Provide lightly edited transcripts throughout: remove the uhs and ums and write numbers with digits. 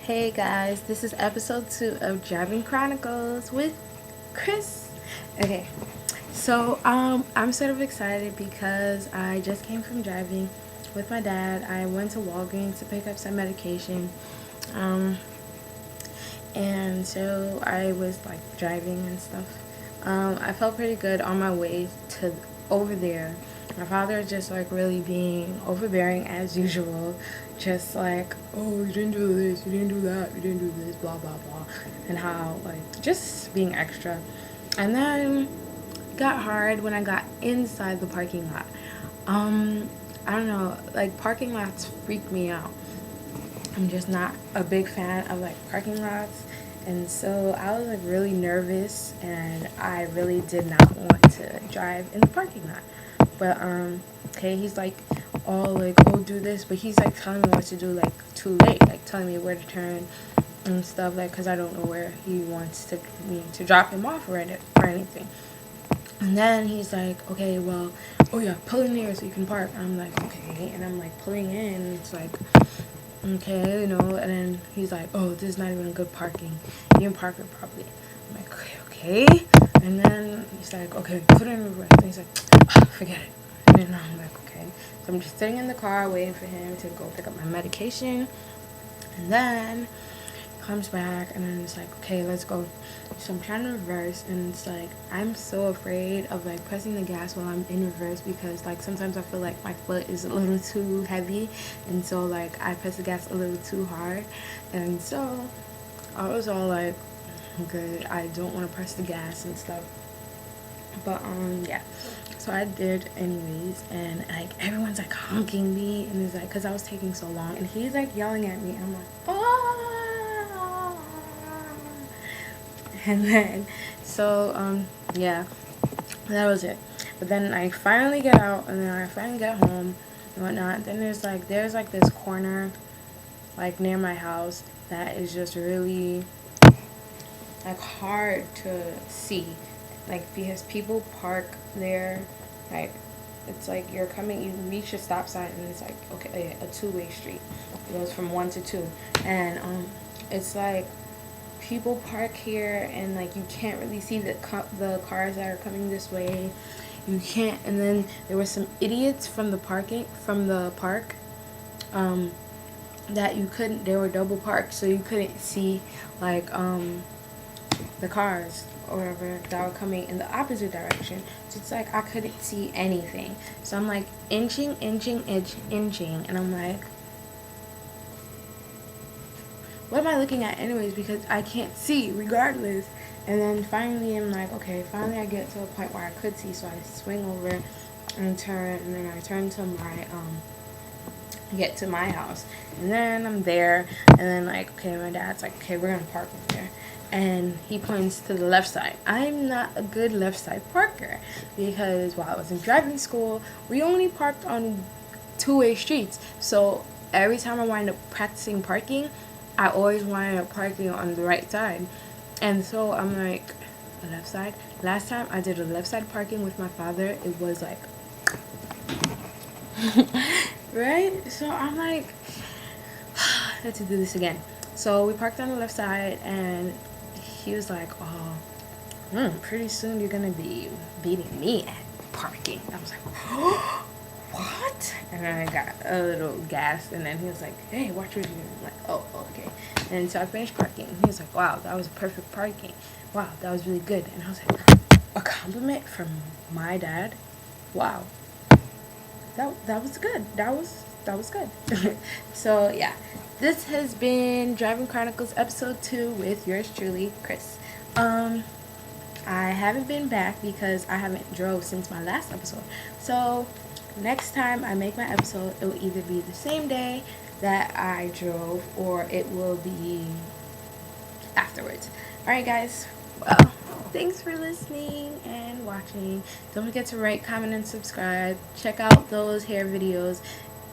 Hey guys, this is episode 2 of Driving Chronicles with Chris. Okay, so I'm sort of excited because I just came from driving with my dad. I went to Walgreens to pick up some medication. Um, and so I was like driving and stuff. I felt pretty good on my way to over there. My father just like really being overbearing as usual, just like, oh, you didn't do this, you didn't do that, you didn't do this, blah blah blah, and how like just being extra. And then got hard when I got inside the parking lot. I don't know, like parking lots freak me out. I'm just not a big fan of like parking lots. And so I was like really nervous and I really did not want to drive in the parking lot. But okay, he's like all like, oh, do this, but he's like telling me what to do like too late, like telling me where to turn and stuff, like because I don't know where he wants to me to drop him off or anything. And then he's like, okay, well, oh yeah, pull in here so you can park. I'm like, okay, and I'm like pulling in, and it's like, okay, and then he's like, oh, this is not even a good parking. You didn't park it properly. I'm like, okay. And then he's like, okay, put it in reverse. And he's like, forget it. And then I'm like, okay. So I'm just sitting in the car waiting for him to go pick up my medication. And then he comes back and then it's like, okay, let's go. So I'm trying to reverse and it's like, I'm so afraid of like pressing the gas while I'm in reverse because like sometimes I feel like my foot is a little too heavy and so like I press the gas a little too hard. And so I was all like, good, I don't want to press the gas and stuff. But yeah, so I did anyways, and like everyone's like honking me, and it's like because I was taking so long, and he's like yelling at me, and I'm like, oh, and then so yeah, that was it. But then I finally get out, and then I finally get home and whatnot. Then there's like this corner like near my house that is just really like hard to see, like because people park there, like it's like you reach a stop sign and it's like okay, a two-way street. It goes from 1 to 2, and it's like people park here and like you can't really see the cars that are coming this way. You can't, and then there were some idiots from the park, um, that you couldn't. They were double parked, so you couldn't see like the cars or whatever that were coming in the opposite direction. So it's like I couldn't see anything. So I'm like inching, and I'm like, what am I looking at anyways? Because I can't see regardless. And then finally I'm like, okay, finally I get to a point where I could see, so I swing over and turn, and then I turn to my get to my house, and then I'm there, and then like okay, my dad's like, okay, we're gonna park over there, and he points to the left side. I'm not a good left side parker because while I was in driving school, we only parked on two-way streets. So every time I wind up practicing parking, I always wind up parking on the right side. And so I'm like, the left side. Last time I did a left side parking with my father, it was like right? So I'm like, let's do this again. So we parked on the left side, and he was like, oh, pretty soon you're going to be beating me at parking. I was like, oh, what? And then I got a little gassed, and then he was like, hey, watch what you're doing. I'm like, oh, okay. And so I finished parking. He was like, wow, that was perfect parking. Wow, that was really good. And I was like, a compliment from my dad? Wow. That was good. That was good. So yeah, this has been Driving Chronicles episode 2 with yours truly, Chris. I haven't been back because I haven't drove since my last episode. So next time I make my episode, it will either be the same day that I drove or it will be afterwards. Alright guys, well, thanks for listening and watching. Don't forget to rate, comment, and subscribe. Check out those hair videos,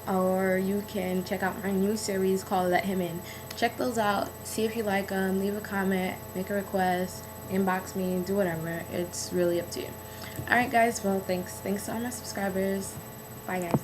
or you can check out my new series called Let Him In. Check those out, see if you like them, leave a comment, make a request, inbox me, do whatever. It's really up to you. Alright guys, well, thanks to all my subscribers. Bye guys.